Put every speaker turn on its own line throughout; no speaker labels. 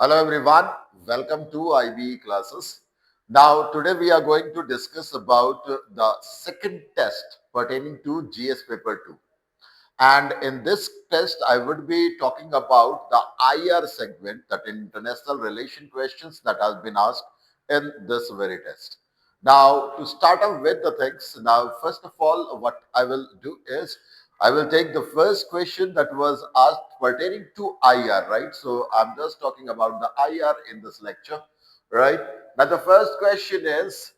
Hello everyone, welcome to IBE classes. Now today we are going to discuss about the second test pertaining to GS paper 2. And in this test I would be talking about the IR segment, that international relation questions that has been asked in this very test. Now to start off with the things, now first of all what I will do is I will take the first question that was asked pertaining to IR, right? So I'm just talking about the IR in this lecture, right? Now the first question is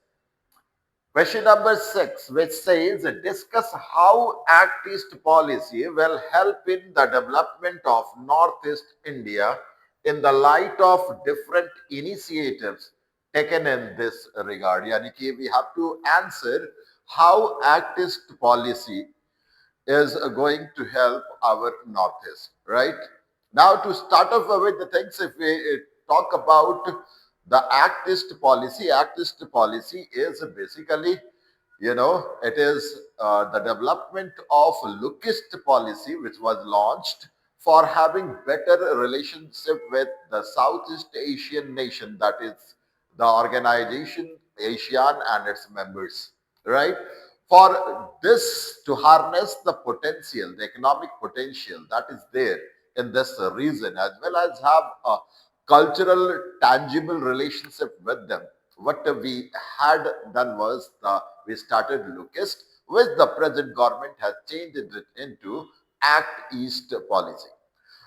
question number 6, which says discuss how Act East policy will help in the development of Northeast India in the light of different initiatives taken in this regard. Yani ki we have to answer how Act East policy is going to help our Northeast, right? Now, to start off with the things, if we talk about the Act East policy is basically, it is the development of Lookist policy, which was launched for having better relationship with the Southeast Asian nation, that is the organization ASEAN and its members, right? For this to harness the potential, the economic potential that is there in this region, as well as have a cultural, tangible relationship with them. What we had done was we started Lookist, which the present government has changed it into Act East policy.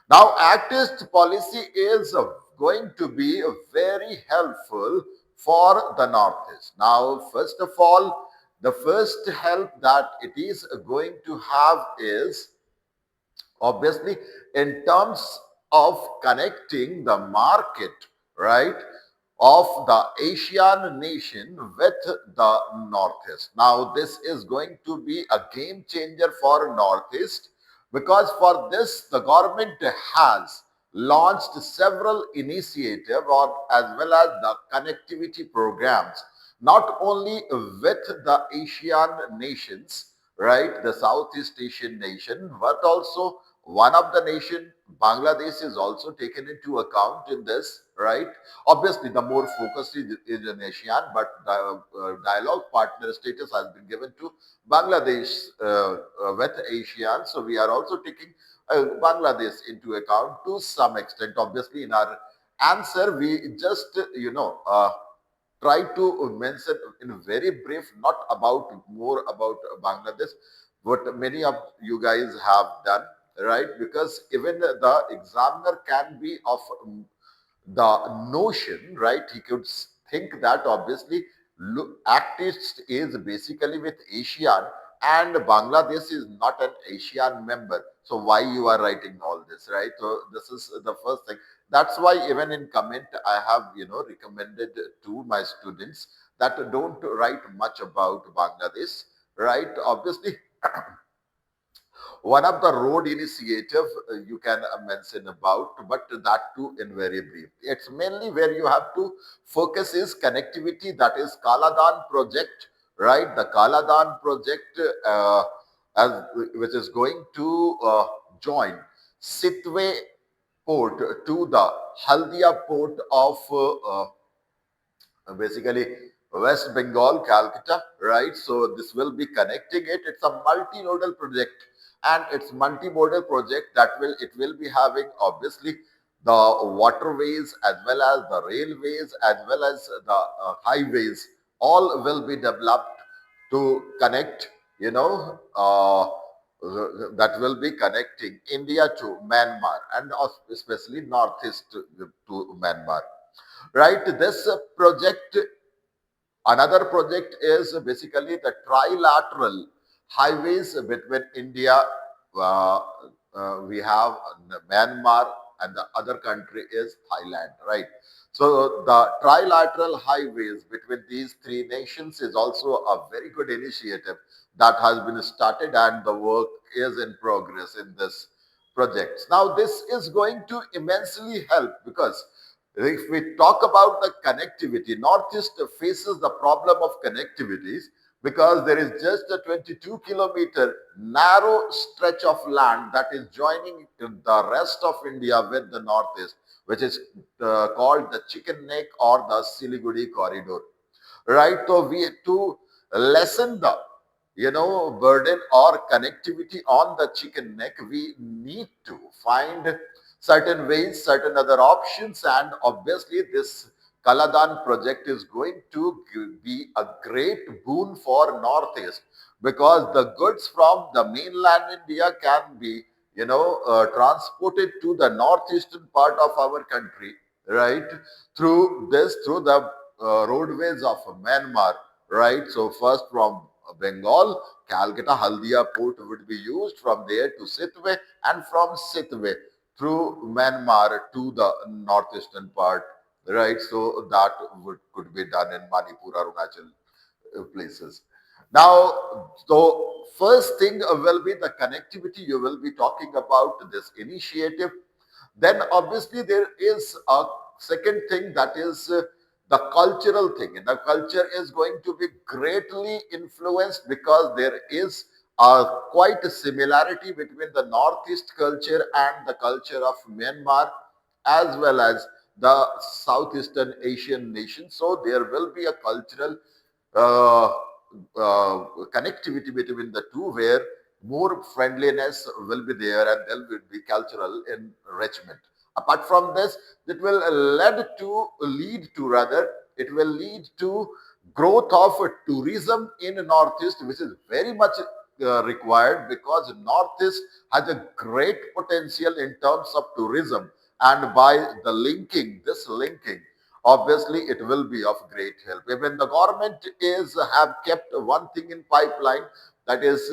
Now, Act East policy is going to be very helpful for the Northeast. Now, first of all, the first help that it is going to have is obviously in terms of connecting the market, right, of the Asian nation with the Northeast. Now, this is going to be a game changer for Northeast, because for this the government has launched several initiatives or as well as the connectivity programs, not only with the Asian nations, right, the Southeast Asian nation, but also one of the nation, Bangladesh, is also taken into account in this, right? Obviously, the more focus is in ASEAN, but the dialogue partner status has been given to Bangladesh with ASEAN. So we are also taking Bangladesh into account to some extent. Obviously, in our answer, we just, try to mention in very brief, not about more about Bangladesh, what many of you guys have done, right? Because even the examiner can be of the notion, right? He could think that obviously ACTist is basically with ASEAN and Bangladesh is not an ASEAN member. So why you are writing all this, right? So this is the first thing. That's why even in comment I have, recommended to my students that don't write much about Bangladesh, right? Obviously, one of the road initiative you can mention about, but that too in very brief. It's mainly where you have to focus is connectivity, that is Kaladan project, right? The Kaladan project, as which is going to join Sitwe port to the Haldia port of basically West Bengal, Calcutta, right? So this will be connecting it. It's a multinodal project, and it's multimodal project that will be having obviously the waterways as well as the railways as well as the highways. All will be developed to connect, that will be connecting India to Myanmar and especially northeast to Myanmar, right? This project, another project is basically the trilateral highways between India, uh, we have Myanmar, and the other country is Thailand, right? So the trilateral highways between these three nations is also a very good initiative that has been started, and the work is in progress in this project. Now this is going to immensely help, because if we talk about the connectivity, Northeast faces the problem of connectivities because there is just a 22-kilometer narrow stretch of land that is joining the rest of India with the Northeast. which is called the chicken neck or the Siliguri corridor, right? So we had to lessen the burden or connectivity on the chicken neck. We need to find certain ways, certain other options, and obviously this Kaladan project is going to be a great boon for Northeast, because the goods from the mainland India can be transported to the northeastern part of our country, right, through the roadways of Myanmar, right? So first from Bengal, Calcutta Haldia port would be used, from there to Sitwe, and from Sitwe through Myanmar to the northeastern part, right? So that could be done in Manipur, Arunachal places. Now, so first thing will be the connectivity. You will be talking about this initiative. Then obviously there is a second thing, that is the cultural thing. And the culture is going to be greatly influenced, because there is quite a similarity between the Northeast culture and the culture of Myanmar, as well as the Southeastern Asian nations. So there will be a cultural uh, connectivity between the two, where more friendliness will be there, and there will be cultural enrichment. Apart from this, it will lead to rather, it will lead to growth of tourism in Northeast, which is very much required, because Northeast has a great potential in terms of tourism, and by the this linking, obviously it will be of great help. Even the government is have kept one thing in pipeline, that is,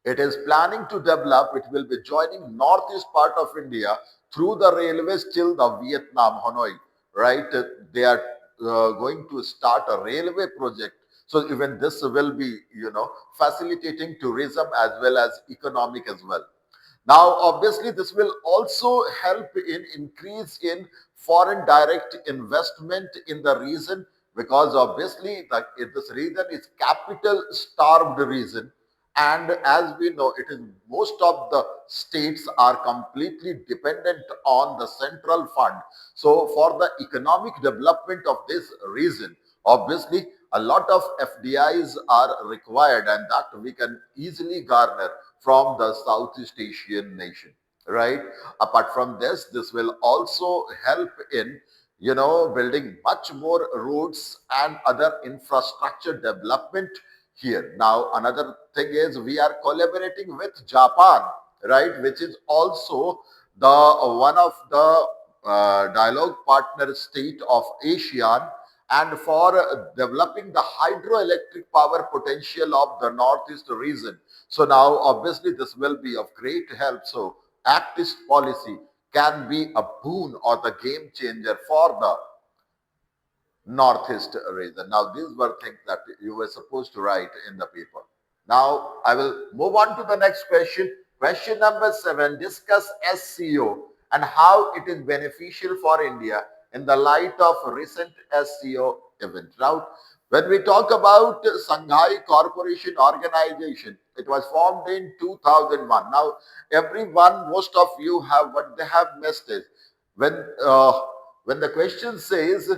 it is planning to develop, it will be joining northeast part of India through the railways till the Vietnam, Hanoi, right? They are going to start a railway project. So even this will be, facilitating tourism as well as economic as well. Now, obviously, this will also help in increase in foreign direct investment in the region, because obviously this region is capital starved region, and as we know, it is most of the states are completely dependent on the central fund. So for the economic development of this region, obviously a lot of FDIs are required, and that we can easily garner from the Southeast Asian nation, right? Apart from this, this will also help in building much more roads and other infrastructure development here. Now, another thing is we are collaborating with Japan, right, which is also the one of the dialogue partner state of ASEAN, and for developing the hydroelectric power potential of the Northeast region. So now, obviously, this will be of great help. So, Act East policy can be a boon or the game changer for the Northeast region. Now, these were things that you were supposed to write in the paper. Now, I will move on to the next question. Question number 7, discuss SCO and how it is beneficial for India in the light of recent SCO event. Now, when we talk about Shanghai Corporation Organization, it was formed in 2001. Now, everyone, most of you have what they have missed is when when the question says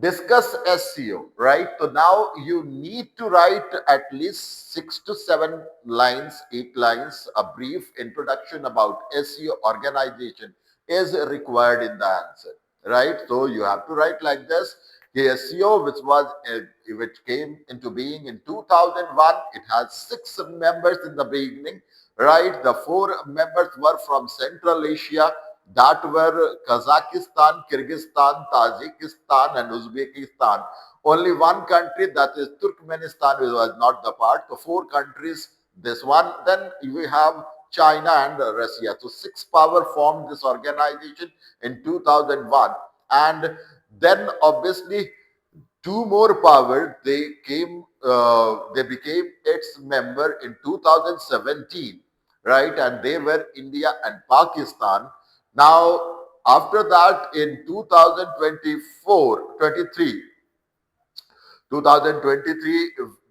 discuss SEO, right? So now you need to write at least 6 to 7 lines, 8 lines, a brief introduction about SEO organization is required in the answer, right? So you have to write like this. The SEO, which came into being in 2001, it has 6 members in the beginning, right? The 4 members were from Central Asia, that were Kazakhstan, Kyrgyzstan, Tajikistan, and Uzbekistan. Only one country, that is Turkmenistan, which was not the part. So 4 countries, this one. Then we have China and Russia. So 6 power formed this organization in 2001. And then obviously 2 more power, they became its member in 2017, right? And they were India and Pakistan. Now, after that, in 2023,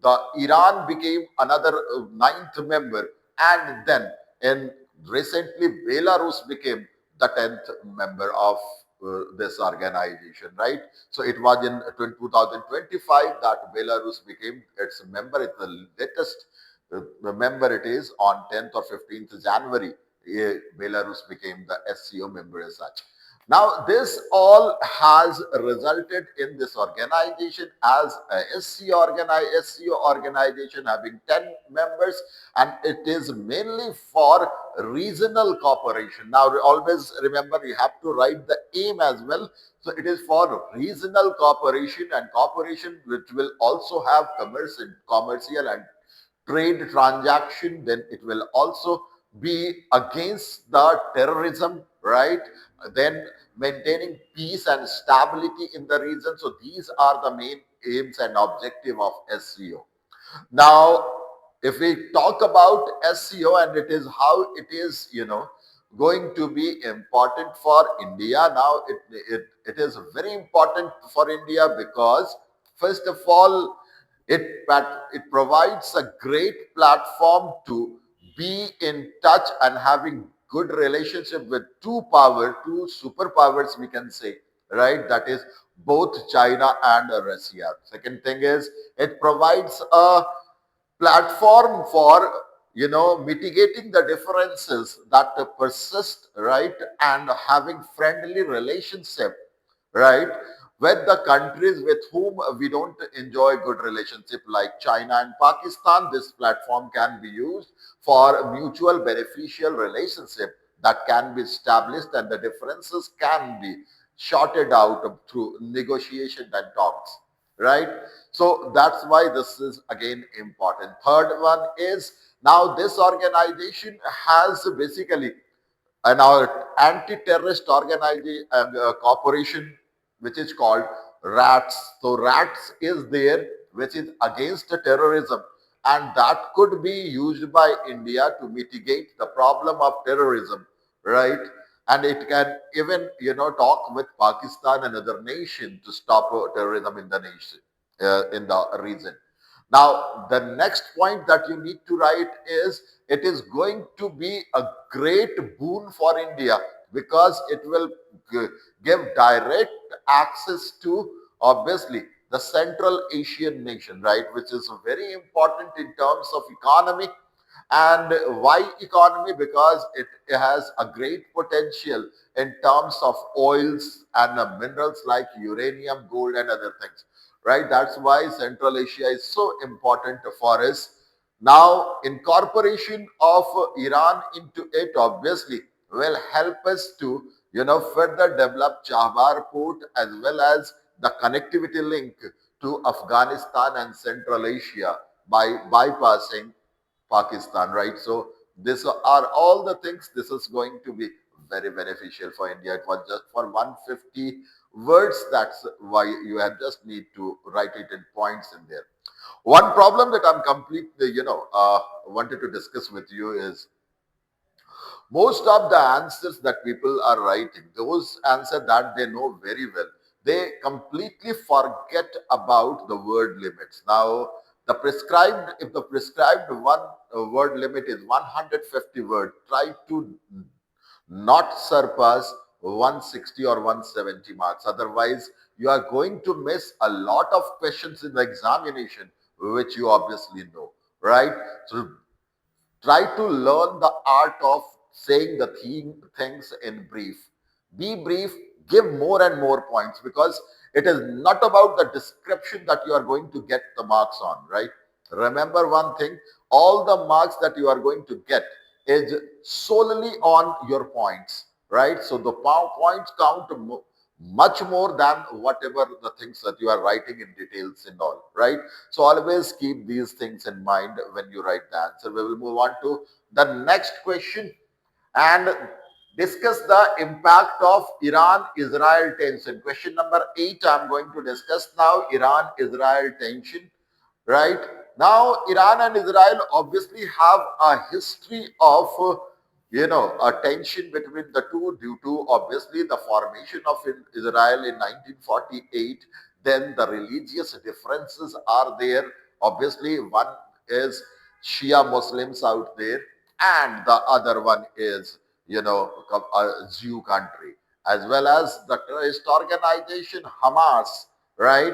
the Iran became another ninth member, and then in recently Belarus became the 10th member of this organization, right? So it was in 2025 that Belarus became its member. It's the latest member it is on 10th or 15th January. Belarus became the SCO member as such. Now, this all has resulted in this organization as a SCO organization having 10 members, and it is mainly for regional cooperation. Now, always remember you have to write the aim as well. So, it is for regional cooperation and cooperation which will also have commercial and trade transaction. Then it will also be against the terrorism, right? Then maintaining peace and stability in the region. So these are the main aims and objective of SCO. Now, if we talk about SCO and it is how it is, going to be important for India. Now, it is very important for India because, first of all, it provides a great platform to be in touch and having good relationship with two superpowers, we can say, right? That is both China and Russia. Second thing is it provides a platform for mitigating the differences that persist, right, and having friendly relationship, right, with the countries with whom we don't enjoy good relationship like China and Pakistan. This platform can be used for mutual beneficial relationship that can be established, and the differences can be sorted out through negotiation and talks, right? So that's why this is again important. Third one is, now this organization has basically and our anti-terrorist organization corporation, which is called RATS. So RATS is there, which is against the terrorism, and that could be used by India to mitigate the problem of terrorism, right? And it can even talk with Pakistan and other nation to stop terrorism in the nation, in the region. Now, the next point that you need to write is it is going to be a great boon for India because it will give direct access to, obviously, the Central Asian nation, right, which is very important in terms of economy. And why economy? Because it has a great potential in terms of oils and minerals like uranium, gold, and other things, right? That's why Central Asia is so important for us. Now, incorporation of Iran into it obviously will help us to, further develop Chahbar port as well as the connectivity link to Afghanistan and Central Asia by bypassing Pakistan, right? So these are all the things. This is going to be very beneficial for India. It was just for 150 words. That's why you have just need to write it in points in there. One problem that I'm completely, wanted to discuss with you is most of the answers that people are writing, those answers that they know very well, they completely forget about the word limits. Now, if the prescribed one word limit is 150 word, try to not surpass 160 or 170 marks. Otherwise, you are going to miss a lot of questions in the examination, which you obviously know, right? So try to learn the art of saying the things in brief. Be brief, give more and more points because it is not about the description that you are going to get the marks on, right? Remember one thing, all the marks that you are going to get is solely on your points, right? So the points count much more than whatever the things that you are writing in details and all, right? So always keep these things in mind when you write the answer. We will move on to the next question and discuss the impact of Iran-Israel tension. Question number 8, I'm going to discuss now Iran-Israel tension, right? Now, Iran and Israel obviously have a history of, a tension between the two due to obviously the formation of Israel in 1948. Then the religious differences are there. Obviously, one is Shia Muslims out there, and the other one is Jew country, as well as the terrorist organization Hamas, right?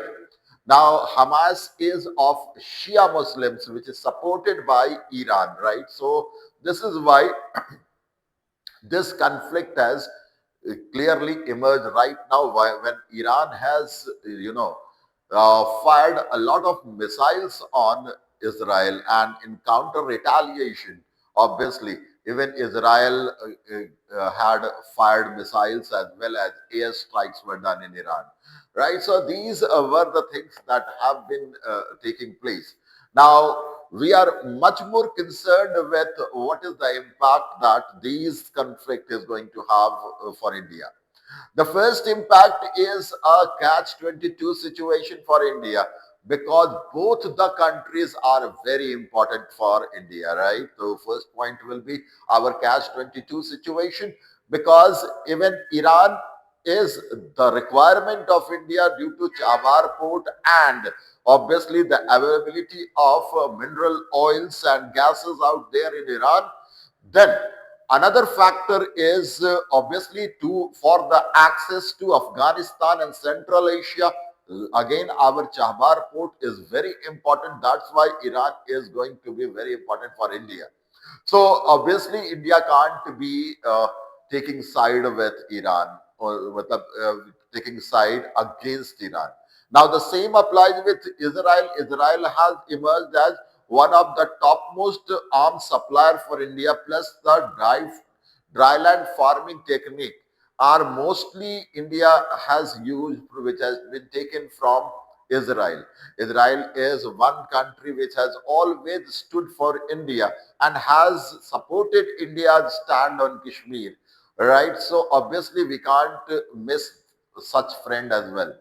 Now, Hamas is of Shia Muslims, which is supported by Iran, right? So, this is why this conflict has clearly emerged right now when Iran has, fired a lot of missiles on Israel, and in counter retaliation, obviously, even Israel had fired missiles as well as airstrikes were done in Iran, right? So these were the things that have been taking place. Now, we are much more concerned with what is the impact that these conflict is going to have for India. The first impact is a catch-22 situation for India, because both the countries are very important for India, right? So first point will be our catch-22 situation, because even Iran is the requirement of India due to Chabahar port, and obviously the availability of mineral oils and gases out there in Iran. Then another factor is obviously to for the access to Afghanistan and Central Asia. Again, our Chabahar port is very important. That's why Iran is going to be very important for India. So obviously, India can't be taking side with Iran, or taking side against Iran. Now, the same applies with Israel. Israel has emerged as one of the topmost arms supplier for India, plus the dryland farming technique are mostly India has used, which has been taken from Israel. Israel is one country which has always stood for India and has supported India's stand on Kashmir, right? So obviously we can't miss such friend as well.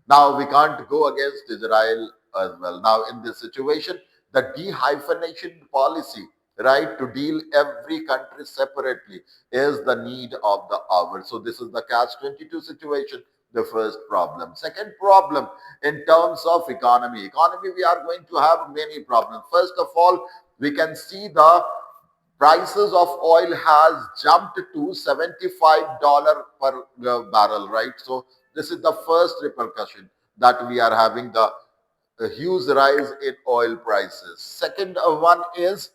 Now we can't go against Israel as well. Now in this situation, the dehyphenation policy, right, to deal every country separately is the need of the hour. So this is the catch-22 situation, the first problem. Second problem, in terms of economy. Economy, we are going to have many problems. First of all, we can see the prices of oil has jumped to $75 per barrel, right? So this is the first repercussion that we are having, the huge rise in oil prices. Second one is,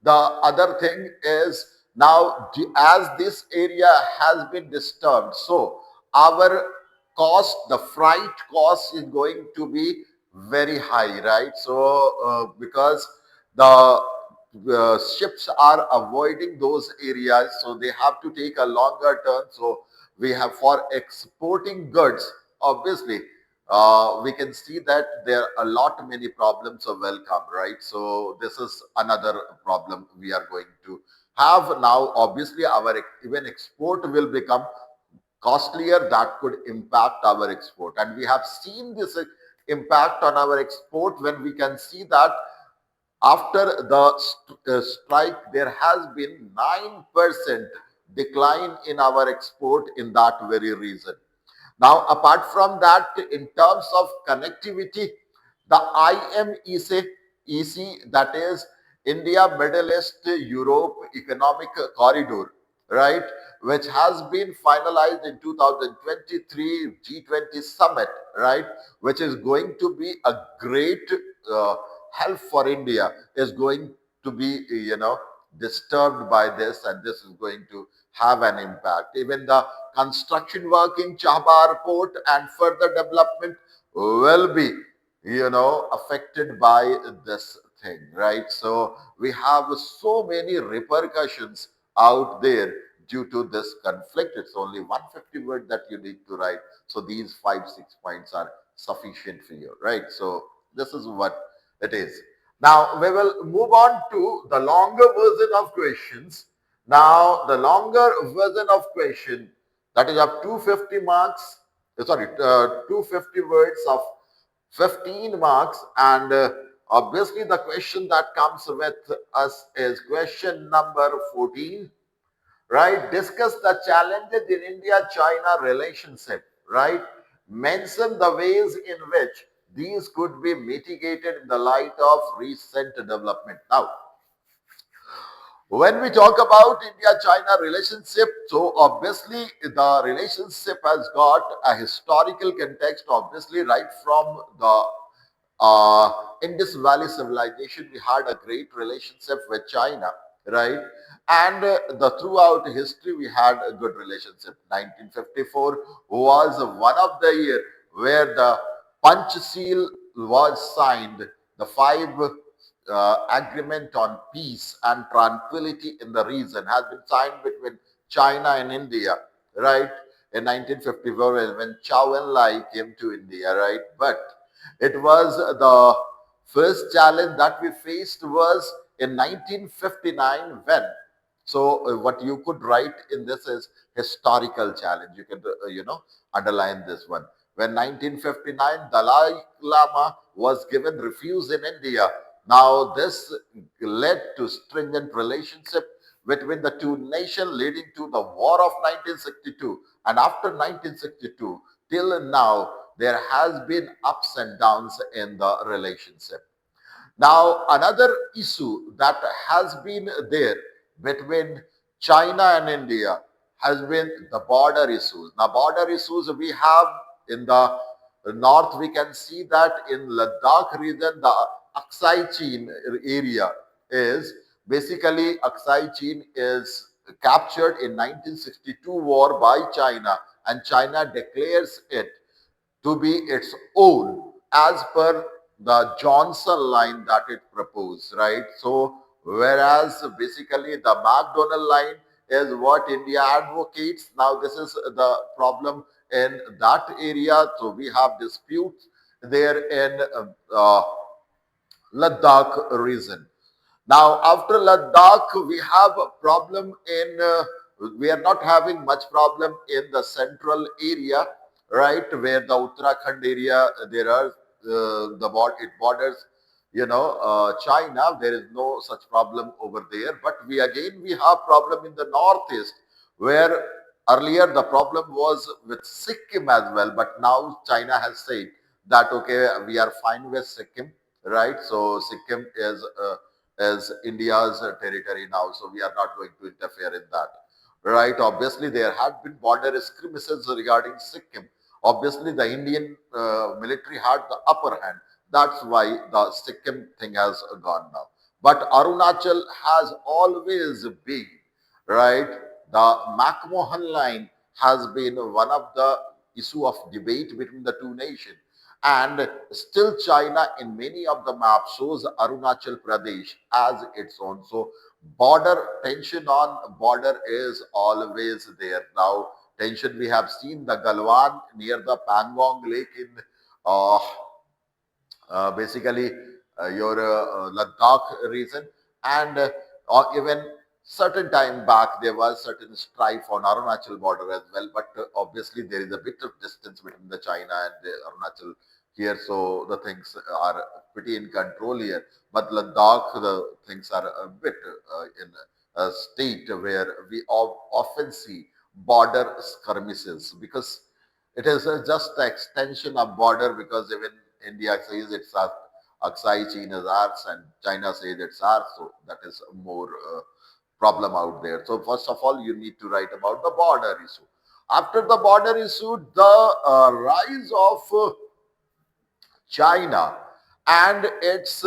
the other thing is, now as this area has been disturbed, so our cost, the freight cost is going to be very high, right? So because the ships are avoiding those areas, so they have to take a longer turn. So we have, for exporting goods, obviously we can see that there are a lot many problems of welcome, right? So this is another problem we are going to have. Now obviously our even export will become costlier. That could impact our export, and we have seen this impact on our export when we can see that after the strike, there has been 9% decline in our export in that very reason. Now, apart from that, in terms of connectivity, the IMEC, that is India, Middle East, Europe Economic Corridor, right, which has been finalized in 2023 G20 summit, right, which is going to be a great uh, help for India, is going to be, disturbed by this, and this is going to have an impact. Even the construction work in Chabahar port and further development will be, affected by this thing, right? So we have so many repercussions out there due to this conflict. It's only 150 words that you need to write. So these 5-6 points are sufficient for you, right? So this is what it is. Now we will move on to the longer version of questions. Now the longer version of question, that is of 250 marks, 250 words of 15 marks, and obviously the question that comes with us is question number 14, right? Discuss the challenges in India-China relationship, right? Mention the ways in which these could be mitigated in the light of recent development. Now, When we talk about India-China relationship, so obviously the relationship has got a historical context, obviously right from the Indus Valley civilization, we had a great relationship with China, right? And the throughout history, we had a good relationship. 1954 was one of the year where the Panchsheel was signed, the five agreement on peace and tranquility in the region has been signed between China and India, right? In 1954, when Chow Enlai came to India, right? But it was the first challenge that we faced was in 1959 when. So what you could write in this is historical challenge. You could underline this one. When 1959 Dalai Lama was given refuge in India, now this led to stringent relationship between the two nations, leading to the War of 1962. And after 1962 till now, there has been ups and downs in the relationship. Now, another issue that has been there between China and India has been the border issues. Now, border issues we have in the north, we can see that in Ladakh region, the Aksai Chin area is basically Aksai Chin is captured in 1962 war by China, and China declares it to be its own as per the Johnson line that it proposed, right? So, whereas basically the McDonald line is what India advocates. Now, this is the problem in that area. So, we have disputes there in Ladakh region. Now, after Ladakh, we have a problem in, we are not having much problem in the central area, right, where the Uttarakhand area, there are it borders, China. There is no such problem over there. But we have problem in the northeast, where earlier the problem was with Sikkim as well. But now China has said that, okay, we are fine with Sikkim, right? So Sikkim is India's territory now, so we are not going to interfere in that. Right? Obviously, there had been border skirmishes regarding Sikkim. Obviously, the Indian military had the upper hand. That's why the Sikkim thing has gone now. But Arunachal has always been, right? The McMahon line has been one of the issue of debate between the two nations. And still China in many of the maps shows Arunachal Pradesh as its own. So border tension on border is always there. Now tension we have seen the Galwan near the Pangong Lake in uh, basically your Ladakh region, and even certain time back there was certain strife on Arunachal border as well. But obviously there is a bit of distance between the China and the Arunachal here, so the things are pretty in control here. But Ladakh, the things are a bit in a state where we often see border skirmishes because it is just the extension of border because even India says it's Aksai Chin is ours and China says it's ours. So that is more problem out there. So first of all, you need to write about the border issue. After the border issue, the rise of China and its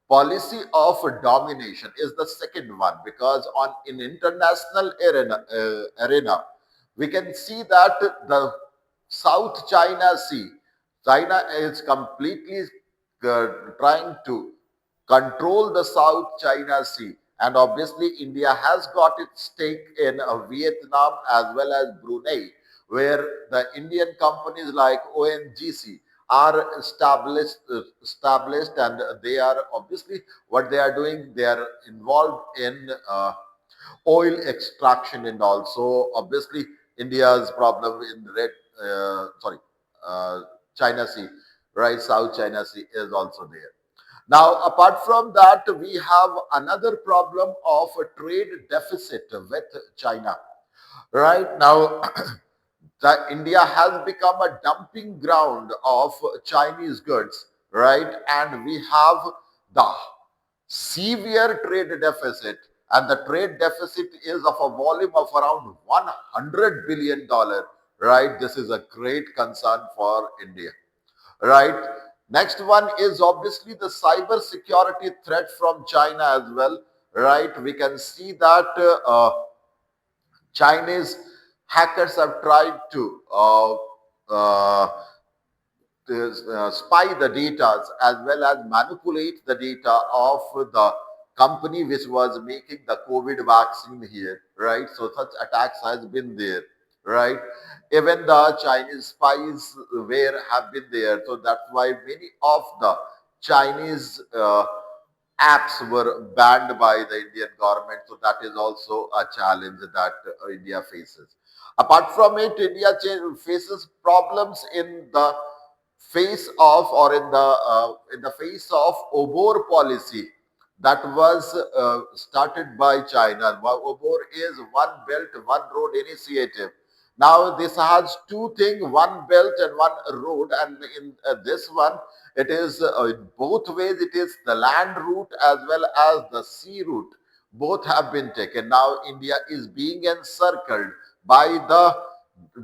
policy of domination is the second one because on in international arena we can see that the South China Sea, China is completely trying to control the South China Sea. And obviously, India has got its stake in Vietnam as well as Brunei, where the Indian companies like ONGC are established, and they are obviously what they are doing. They are involved in oil extraction and also obviously India's problem in uh, China Sea, right? South China Sea is also there. Now, apart from that, we have another problem of a trade deficit with China. Right now, the India has become a dumping ground of Chinese goods, right? And we have the severe trade deficit and the trade deficit is of a volume of around $100 billion, right? This is a great concern for India, right? Next one is obviously the cyber security threat from China as well, right? We can see that Chinese hackers have tried to uh, spy the data as well as manipulate the data of the company which was making the COVID vaccine here, right? So such attacks has been there, right? Even the Chinese spies were have been there. So that's why many of the Chinese apps were banned by the Indian government. So that is also a challenge that India faces. Apart from it, India faces problems in the face of or in the face of OBOR policy that was started by China. OBOR is One Belt, One Road initiative. Now this has two things, one belt and one road, and in this one, it is in both ways. It is the land route as well as the sea route. Both have been taken. Now India is being encircled by the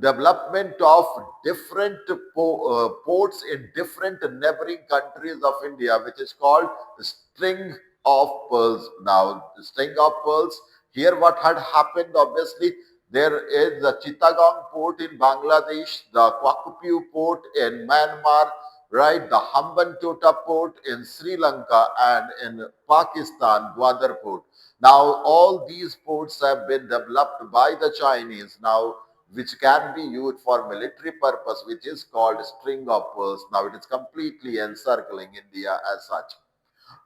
development of different ports in different neighboring countries of India, which is called string of pearls. Now, string of pearls. Here, what had happened? Obviously, there is the Chittagong port in Bangladesh, the Kwakupyu port in Myanmar, right? The Hambantota port in Sri Lanka, and in Pakistan, Gwadar port. Now, all these ports have been developed by the Chinese. Now, which can be used for military purpose, which is called string of pearls. Now it is completely encircling India as such,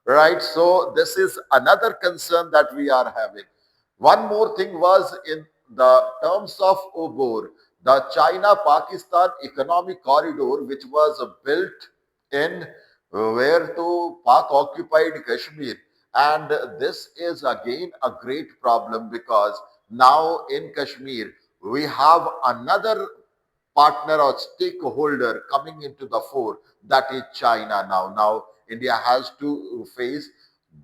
right? So this is another concern that we are having. One more thing was in the terms of OBOR, the China-Pakistan economic corridor, which was built in where to Pak-occupied Kashmir. And this is again a great problem because now in Kashmir, we have another partner or stakeholder coming into the fore, that is China now. Now, India has to face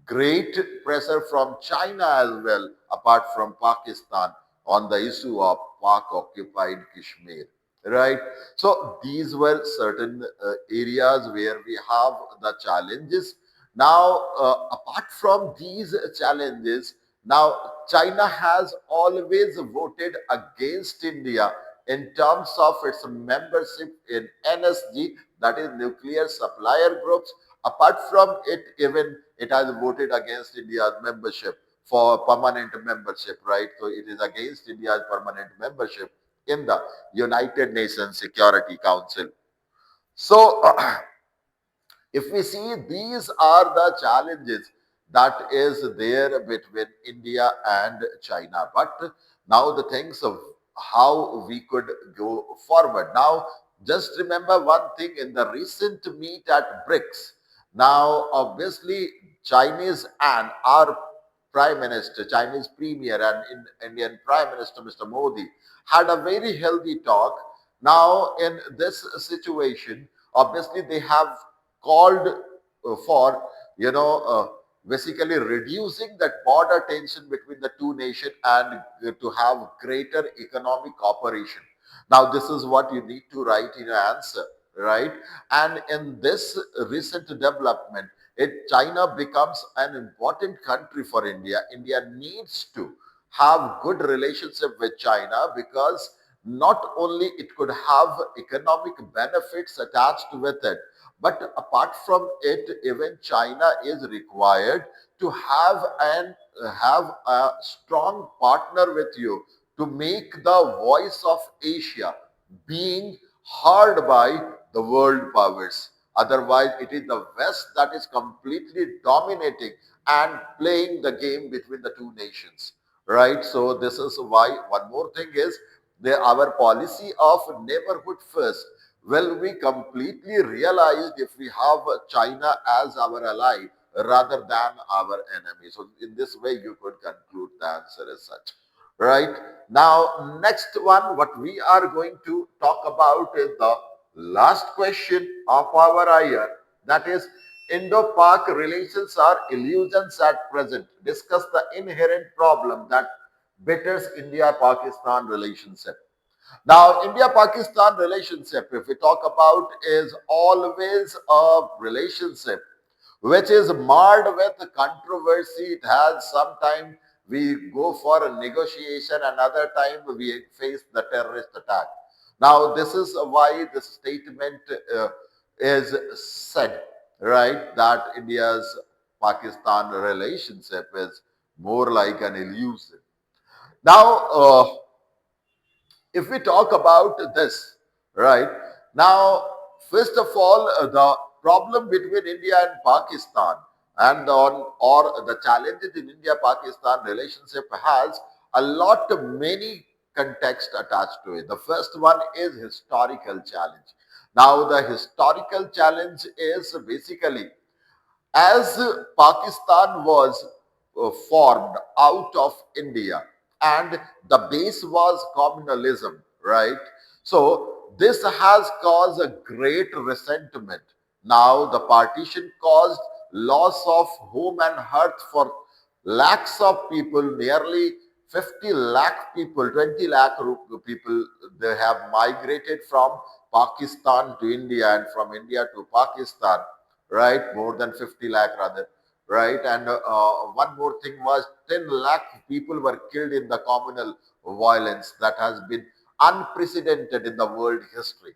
great pressure from China as well, apart from Pakistan, on the issue of Pak-occupied Kashmir, right? So these were certain areas where we have the challenges. Now, apart from these challenges, now China has always voted against India in terms of its membership in NSG, that is nuclear supplier groups. Apart from it, even it has voted against India's membership for permanent membership, right? So it is against India's permanent membership in the United Nations Security Council. So if we see, these are the challenges that is there between India and China. But now the things of how we could go forward. Now, just remember one thing in the recent meet at BRICS. Now, obviously, Chinese and our Prime Minister, Chinese Premier and Indian Prime Minister, Mr. Modi, had a very healthy talk. Now, in this situation, obviously, they have called for, you know, basically reducing that border tension between the two nations and to have greater economic cooperation. Now, this is what you need to write in your answer, right? And in this recent development, China becomes an important country for India. India needs to have good relationship with China because not only it could have economic benefits attached with it, but apart from it, even China is required to have a strong partner with you to make the voice of Asia being heard by the world powers. Otherwise, it is the West that is completely dominating and playing the game between the two nations. Right? So this is why one more thing is our policy of neighborhood first will be completely realized if we have China as our ally rather than our enemy. So in this way, you could conclude the answer as such. Right? Now, next one, what we are going to talk about is the last question of our IR. That is, Indo-Pak relations are illusions at present. Discuss the inherent problem that betters India-Pakistan relationship. Now, India-Pakistan relationship, if we talk about, is always a relationship which is marred with controversy. It has sometime we go for a negotiation, another time we face the terrorist attack. Now, this is why this statement is said, right, that India's Pakistan relationship is more like an illusion. Now, if we talk about this, right, now, first of all, the problem between India and Pakistan and on or the challenges in India-Pakistan relationship has a lot of many context attached to it. The first one is historical challenge. Now, the historical challenge is basically as Pakistan was formed out of India and the base was communalism, right? So this has caused a great resentment. Now the partition caused loss of home and hearth for lakhs of people, nearly 50 lakh people, 20 lakh people, they have migrated from Pakistan to India and from India to Pakistan, right? More than 50 lakh rather, right? And one more thing was 10 lakh people were killed in the communal violence that has been unprecedented in the world history.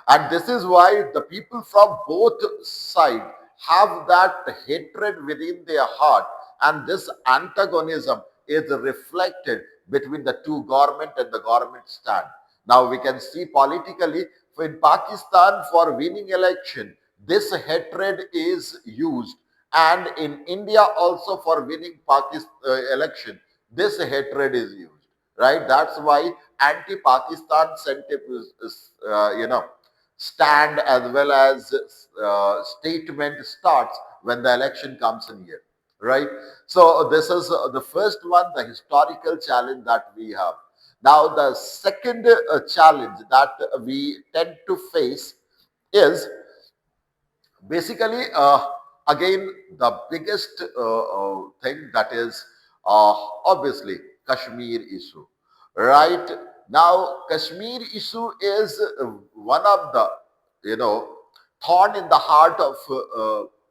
And this is why the people from both sides have that hatred within their heart, and this antagonism is reflected between the two government and the government stand. Now we can see politically in Pakistan for winning election, this hatred is used, and in India also for winning Pakistan election, this hatred is used. Right? That's why anti-Pakistan sentiment is stand as well as statement starts when the election comes in here, right? So this is the first one, the historical challenge that we have. Now the second challenge that we tend to face is basically again the biggest thing, that is obviously Kashmir issue, right? Now Kashmir issue is one of the you know thorn in the heart of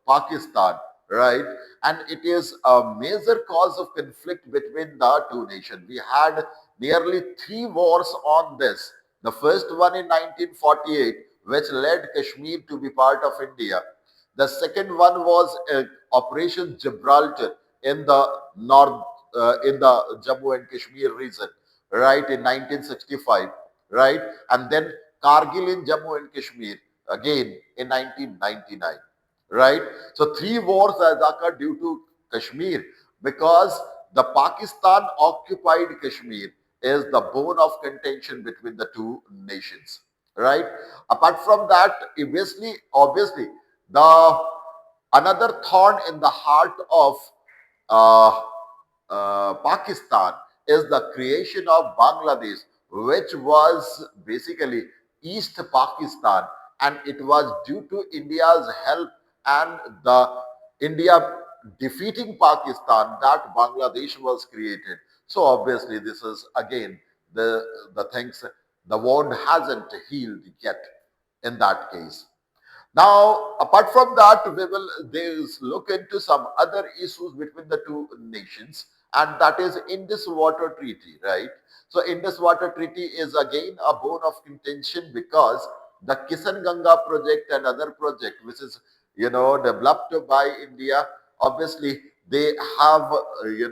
Pakistan, right? And it is a major cause of conflict between the two nations. We had nearly three wars on this. The first one in 1948, which led Kashmir to be part of India. The second one was Operation Gibraltar in the north, in the Jammu and Kashmir region, right, in 1965, right, and then Kargil in Jammu and Kashmir again in 1999, right. So three wars has occurred due to Kashmir because the Pakistan occupied Kashmir is the bone of contention between the two nations, right. Apart from that, obviously, the another thorn in the heart of uh, Pakistan is the creation of Bangladesh, which was basically East Pakistan, and it was due to India's help and the India defeating Pakistan that Bangladesh was created. So obviously, this is again the things, the wound hasn't healed yet in that case. Now, apart from that, we will look into some other issues between the two nations, and that is Indus Water Treaty, right? So, Indus Water Treaty is again a bone of contention because the Kisan Ganga project and other project, which is developed by India, obviously they have they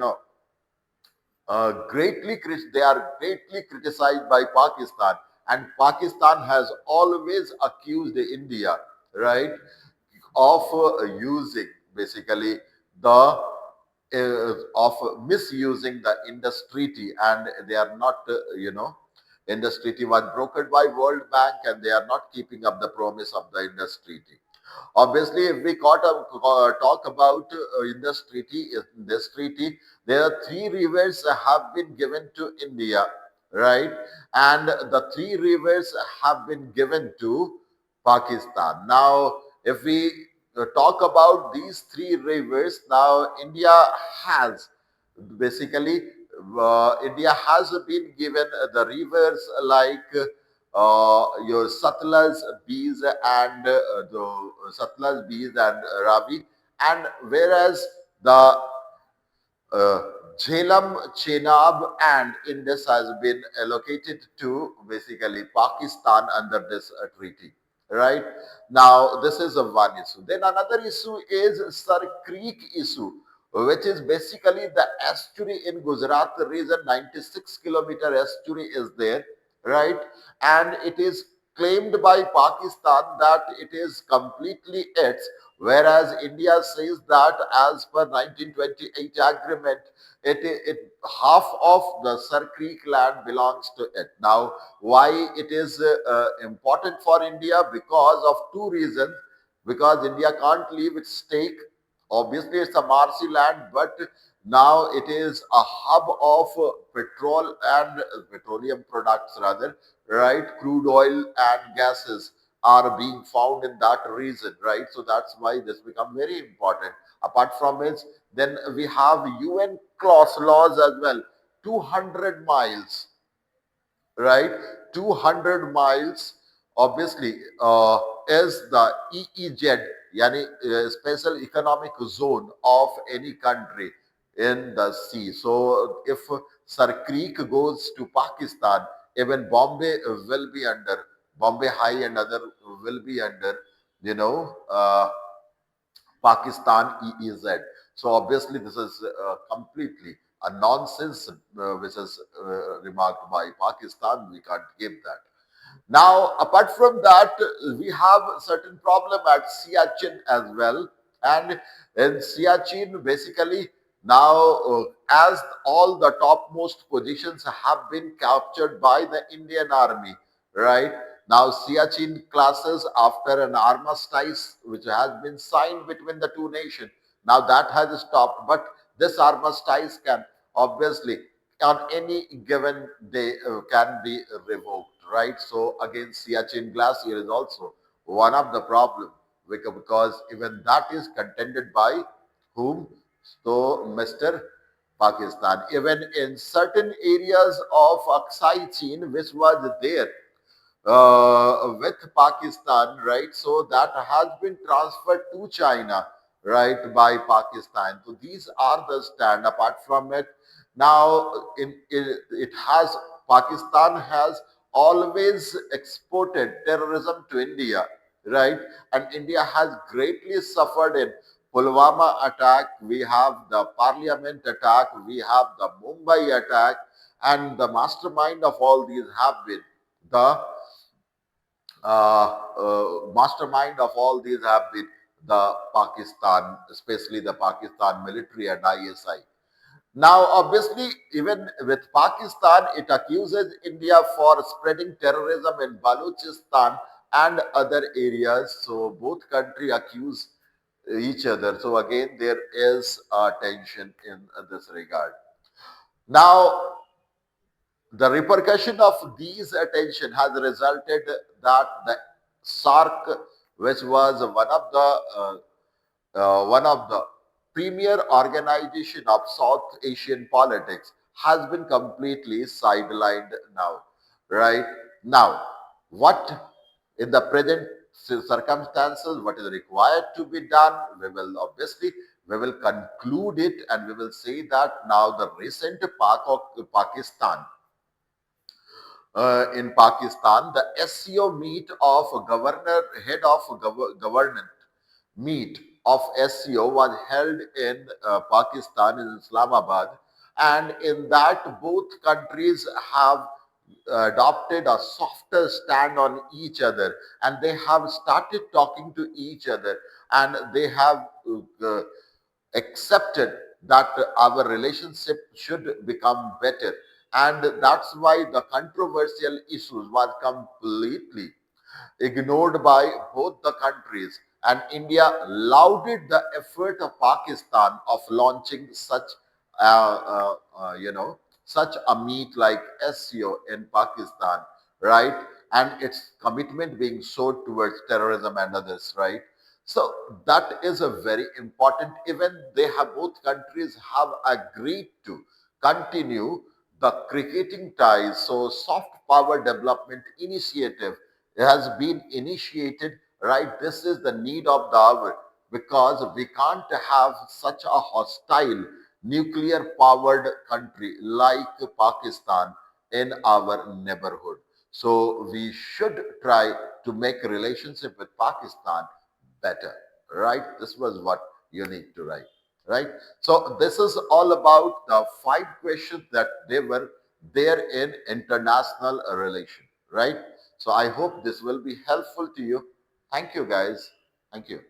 are greatly criticized by Pakistan, and Pakistan has always accused India, right, of using basically the of misusing the Indus Treaty, and they are not, Indus Treaty was brokered by World Bank, and they are not keeping up the promise of the Indus Treaty. Obviously, if we talk about in this treaty, there are three rivers have been given to India, right? And the three rivers have been given to Pakistan. Now, if we talk about these three rivers, now India has basically India has been given the rivers like your Satluj, Bees, and the Satluj, Bees, and Ravi, and whereas the uh, Jhelum, Chenab, and Indus has been allocated to basically Pakistan under this treaty. Right now, this is a one issue. Then another issue is Sir Creek issue, which is basically the estuary in Gujarat region. 96-kilometer estuary is there, right? And it is claimed by Pakistan that it is completely its, whereas India says that as per 1928 agreement, it half of the Sir Creek land belongs to it. Now, why it is important for India? Because of two reasons. Because India can't leave its stake. Obviously, it's a marshy land, but now it is a hub of petrol and petroleum products, rather, right? Crude oil and gases are being found in that region, right? So that's why this become very important. Apart from it, then we have UN clause laws as well. 200 miles, right? 200 miles, obviously, is the EEZ, yani special economic zone of any country in the sea. So if Sir Creek goes to Pakistan, even Bombay will be under, Bombay High and other will be under, you know, Pakistan EEZ. So obviously this is completely a nonsense which is remarked by Pakistan. We can't give that. Now, apart from that, we have certain problem at Siachen as well. And in Siachen, basically, now as all the topmost positions have been captured by the Indian Army, right? Now, Siachen classes after an armistice which has been signed between the two nations. Now, that has stopped, but this armistice can obviously on any given day can be revoked, right? So again, Siachen Glacier is also one of the problem because even that is contended by whom? So Mr. Pakistan. Even in certain areas of Aksai Chin, which was there with Pakistan, right? So that has been transferred to China, right, by Pakistan. So these are the stand. Apart from it, now it has Pakistan has always exported terrorism to India, right? And India has greatly suffered in Pulwama attack. We have the Parliament attack. We have the Mumbai attack, and the mastermind of all these have been the mastermind of all these have been the Pakistan, especially the Pakistan military and ISI. Now, obviously, even with Pakistan, it accuses India for spreading terrorism in Balochistan and other areas. So both countries accuse each other. So again, there is a tension in this regard. Now, the repercussion of these attention has resulted that the SARC, which was one of the premier organization of South Asian politics, has been completely sidelined now. Right now, what in the present circumstances, what is required to be done, we will conclude it and we will say that now the recent Pakistan in Pakistan, the SCO meet of governor, head of government meet of SCO was held in Pakistan in Islamabad, and in that both countries have adopted a softer stand on each other, and they have started talking to each other, and they have uh, accepted that our relationship should become better, and that's why the controversial issues was completely ignored by both the countries, and India lauded the effort of Pakistan of launching such such a meet like SCO in Pakistan, right? And its commitment being showed towards terrorism and others, right? So that is a very important. Even they have, both countries have agreed to continue the cricketing ties. So soft power development initiative has been initiated, right? This is the need of the hour, because we can't have such a hostile nuclear powered country like Pakistan in our neighborhood. So we should try to make a relationship with Pakistan better, right? This was what you need to write, right? So this is all about the 5 questions that they were there in international relation, right? So I hope this will be helpful to you. Thank you, guys. Thank you.